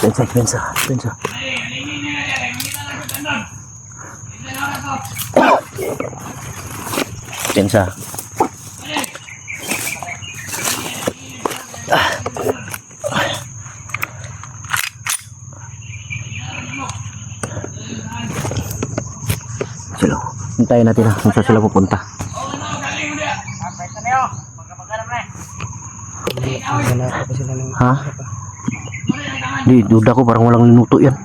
Pensa. Sila, hintayin natin kung saan sila pupunta. Ha? Di, duda ko parang walang linuto yan.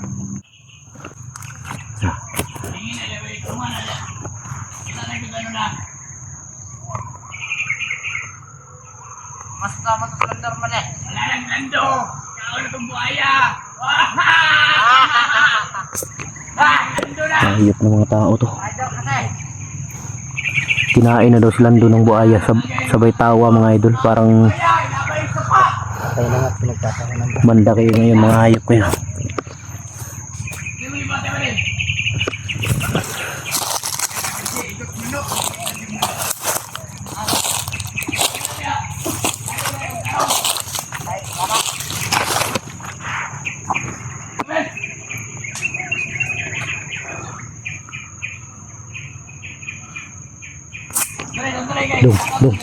Mas tama sa sandar man eh. Wala nang lando. Kaya na itong buhaya. Lando na. Ayop ng mga tao to. Kinain na daw si Lando ng buhaya. Sabay tawa mga idol. Parang banda kayo ngayon mga hayop kayo. Dong.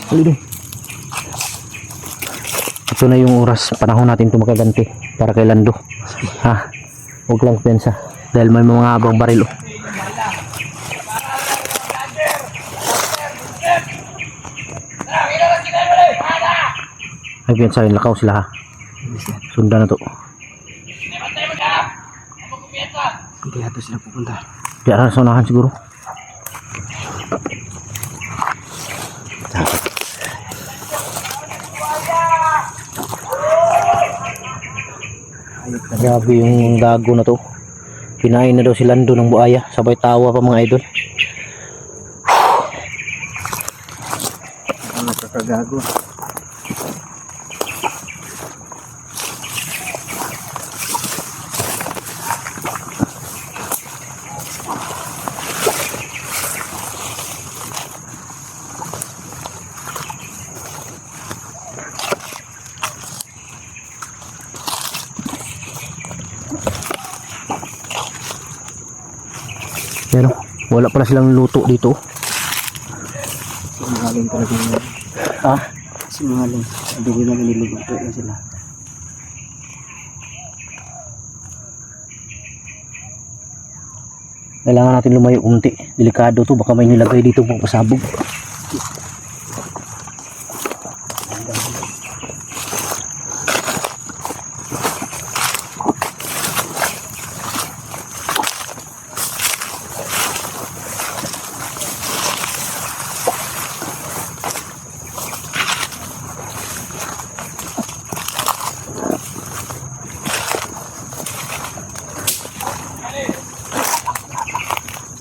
Ito na yung oras, panahon natin ito makaganti para kay Lando. Ha? Huwag lang pensa dahil may mga habang baril. Ay pensa rin, lakaw sila ha. Sundan na to. Hindi ato sila pupunta. Di arang sa unahan siguro. Grabe yung dago na to. Kinain na daw si Lando ng buhaya. Sabay tawa pa mga idol. Ang nakakagago. Pero wala pala silang luto dito. Sinungaling talaga yun. Ha? Sinungaling. Hindi na nililuto na sila. Kailangan natin lumayo unti. Delikado to, baka may nilagay dito pang pasabog.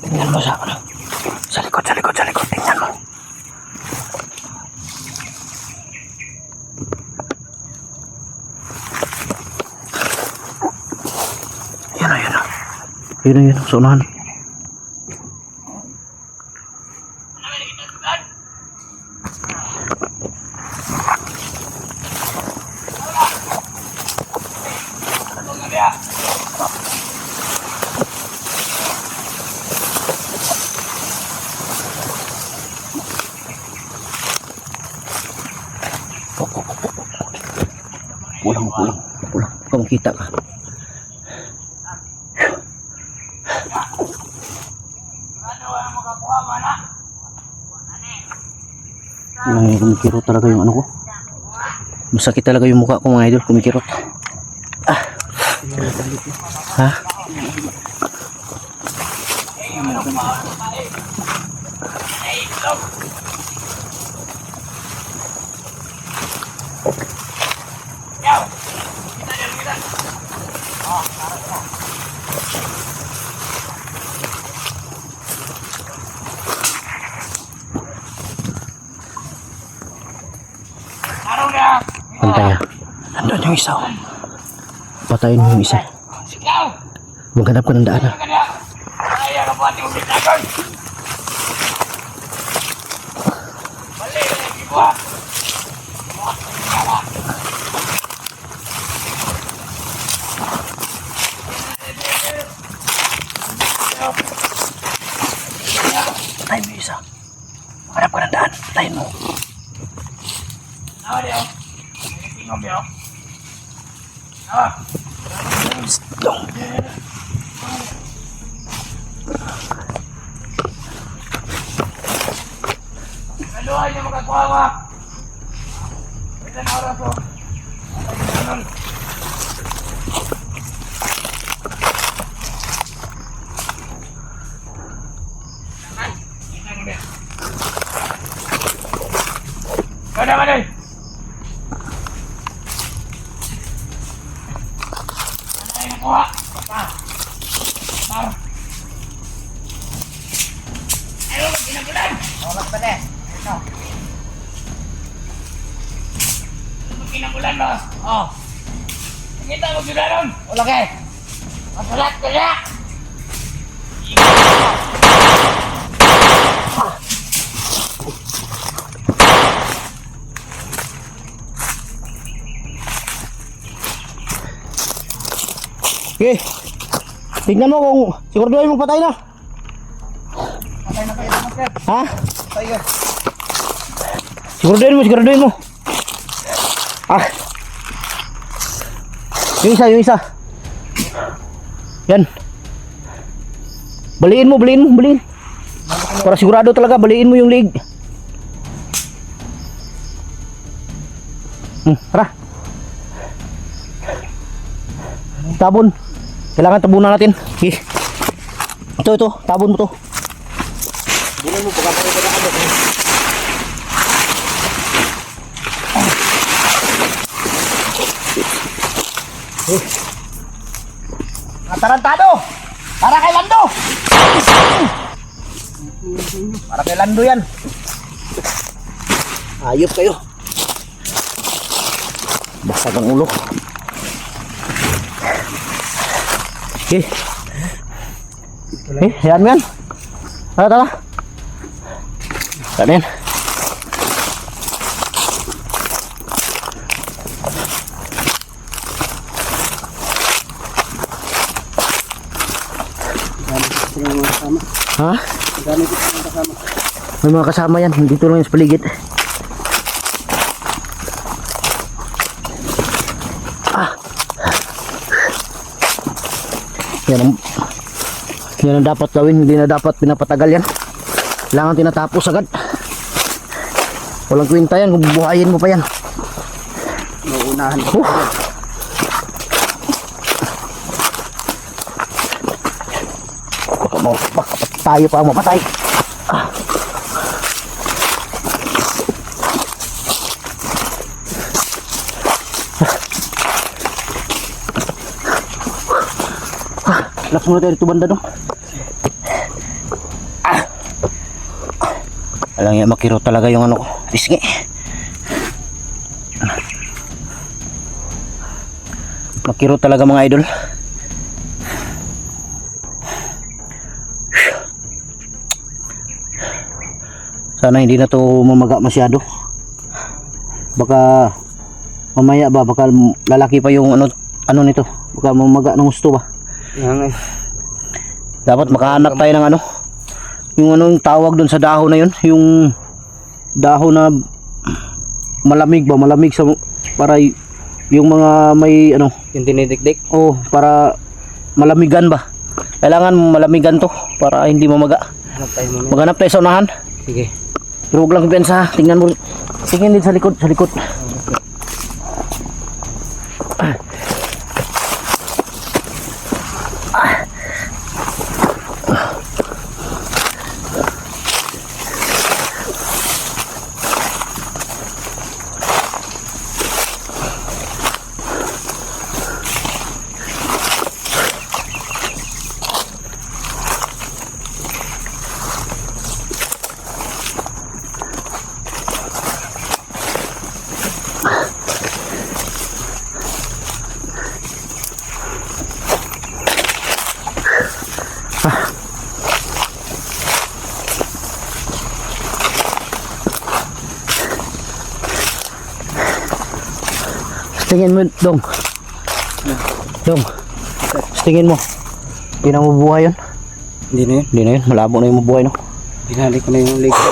Tingnan mo sa ano. Sa likod. Tingnan mo. Yan na. Sa unahan. Pulang. Kung kita ka. Kumikirot talaga yung ano ko. Masakit talaga yung mukha ko mga idol. Kumikirot. Ha? Pantaya. Nandun yung isa. Patayin mo yung isa. Maghanap ka ng daan. Patayin mo yung isa. Hanap ka ng daan. Patayin mo. Awa diyo. Tingnan mo. Awa. Dong. Kaluhan niyo magkakuha ka. Ito na oras o. Mana mana? Mana yang kuha? Ayo ginabulan. Oras pa deh. Ito. Ginabulan mo. Oh. Kita mo ginaron. Wala kay. Masalat ka na. Okay. Tingnan mo kung siguraduhin mo patay na. Patay na kayo, master. Ha? Patay ka. Siguraduhin mo. Ah. Yung isa. Yan. Baliin mo. Para sigurado talaga, baliin mo yung leg. Tara. Tabon. Kailangan tabunan natin. Okay. Ito, tabon mo to. Bulan mo, baka kayo na ano. Atarantado! Para kay Lando! Para kay Lando yan. Ayop kayo. Basag ang ulo. Okay. Yan mo yan. Tara. Yan. Ha? May mga kasama yan. Dito lang yung sa paligid. Yan ang dapat gawin, hindi na dapat pinapatagal yan. Kailangan tinatapos agad. Walang kwenta yan kung bubuhayin mo pa yan. Mauunahan. Baka tayo pa ang mapatay. Lakas muna tayo dito banda dong. Alam niya makiro talaga yung ano, risky. Makiro talaga mga idol. Sana hindi na to mamaga masyado. Baka mamaya ba, baka lalaki pa yung ano nito. Baka mamaga ng gusto ba. Yan. Dapat makahanap tayo ng ano, yung anong tawag doon sa dahon na yun, yung dahon na malamig sa, para yung mga may ano, Yung dinidikdik. oh, para malamigan ba. Kailangan malamigan to para hindi mamaga. Hanap tayo muna. Maghanap tayo sa unahan. Sige. Pero huwag lang kumpiyansa, tingnan mo. Tingin din sa likod. Tingin mo, Dong. Tingin mo. Hindi na mabuhay yun. Hindi na yun. Hindi na yun, malabo na yung mabuhay, no? Binalik ko na yung leg ko.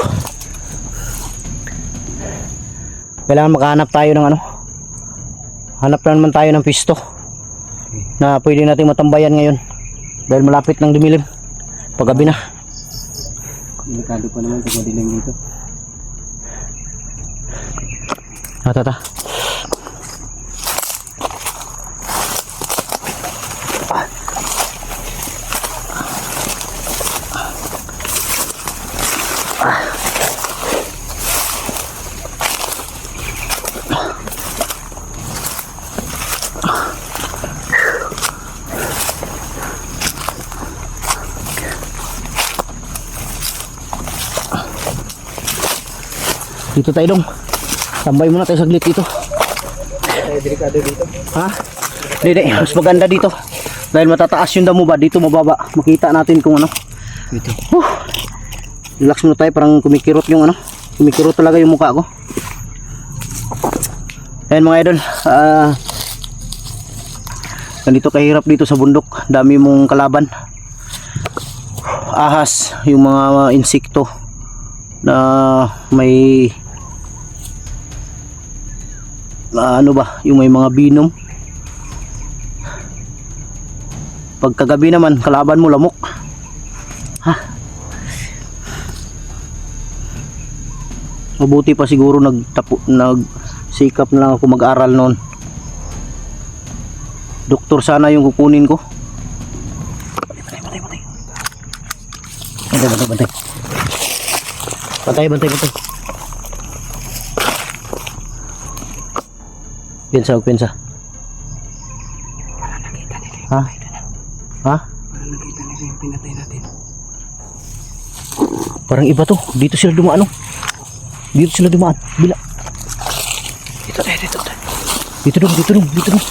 Kailangan makahanap tayo ng ano. Hanap na naman tayo ng pisto na pwede natin matambayan ngayon dahil malapit ng dumilim. Paggabi na. Delikado pa naman pag madilim dito. Tata. Dito tayo dong. Tambay muna tayo saglit dito. Ay, delikado dito. Ha? Hindi, mas maganda dito. Dahil matataas yung damo ba, dito mababa. Makita natin kung ano. Dito. Relax muna tayo, parang kumikirot yung ano. Kumikirot talaga yung mukha ko. Ayan mga idol. Ganito kahirap dito sa bundok. Dami mong kalaban. Ahas, yung mga insekto na may ano ba, yung may mga binom. Pagkagabi naman, kalaban mo lamok. Mabuti pa siguro nagsikap na lang ako mag-aral noon. Doktor sana yung kukunin ko. Bantay. Pensa. Ha? Parang nakita nila yung pinatay natin. Parang iba to. Dito sila dumaan, no? Dito sila dumaan. Bila. Dito dong.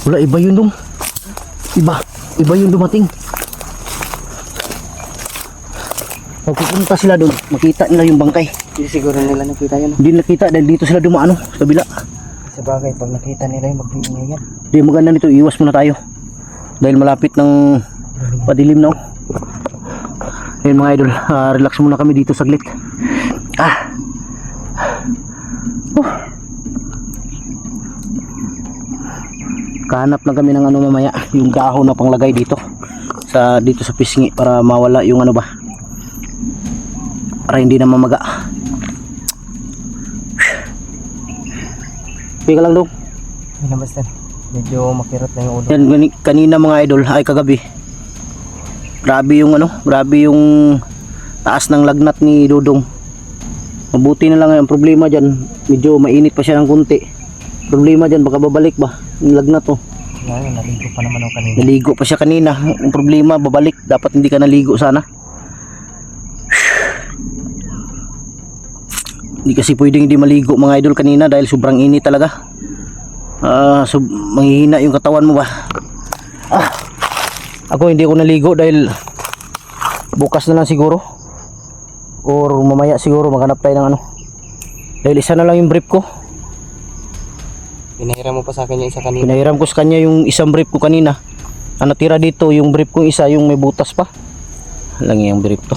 Wala, iba yun dong. Iba yung dumating. Pag pupunta sila doon, makita nila yung bangkay. Hindi siguro nila nakita yan. Hindi nakita dahil dito sila dumaan, no? Sa bila. Sa bagay, pag nakita nila yung mag-iingay yan. Di maganda nito, iwas muna tayo. Dahil malapit ng padilim na. Ayun mga idol, relax muna kami dito saglit. Kahanap lang kami ng ano mamaya, yung dahon na panglagay dito sa pisngi para mawala yung ano ba, para hindi na mamaga. Pika lang daw. Ano basta? Medyo makirot na yung ulo. Yan, kanina mga idol, ay kagabi. Grabe yung taas ng lagnat ni Dudong. Mabuti na lang ang problema dyan. Medyo mainit pa siya ng kunti. Problema dyan, baka babalik ba yung lagnat to. Ngayon, naligo pa naman ako kanina. Naligo pa siya kanina. Ang problema, babalik. Dapat hindi ka naligo sana. Hindi kasi pwedeng hindi maligo mga idol kanina dahil sobrang init talaga. Manghihina yung katawan mo ba. Ako hindi ako naligo dahil bukas na lang siguro or mamaya siguro maghanap tayo ng ano, dahil isa na lang yung brief ko. Pinahiram mo pa sa akin yung isa kanina. Pinahiram ko sa kanya yung isang brief ko kanina. Ang natira dito yung brief ko isa, yung may butas pa lang yung brief to.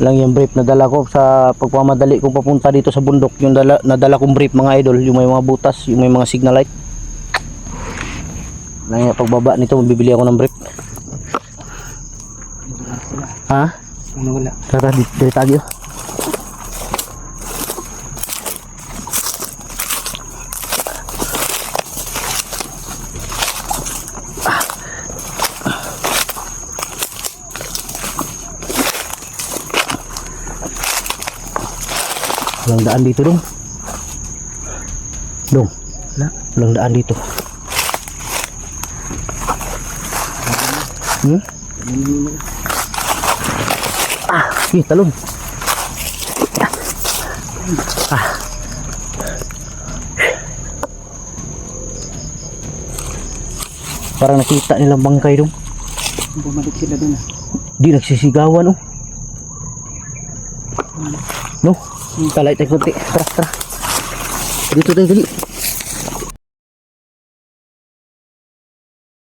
Lang yung brief na dala ko sa pagpamadali kong papunta dito sa bundok. Yung nadala kong brief mga idol, yung may mga butas, yung may mga signal light. Lang yung pagbaba nito, mabibili ako ng brief. Ha? Ano wala? Tara, dito tayo. Walang daan dito dong. Walang daan dito. Talon. Parang nakita nilang bangkay dong. Bumalik sila dun. Di nagsisigawan oh. No? Talay tayo kunti. Tara, tara. Dito tayo dali.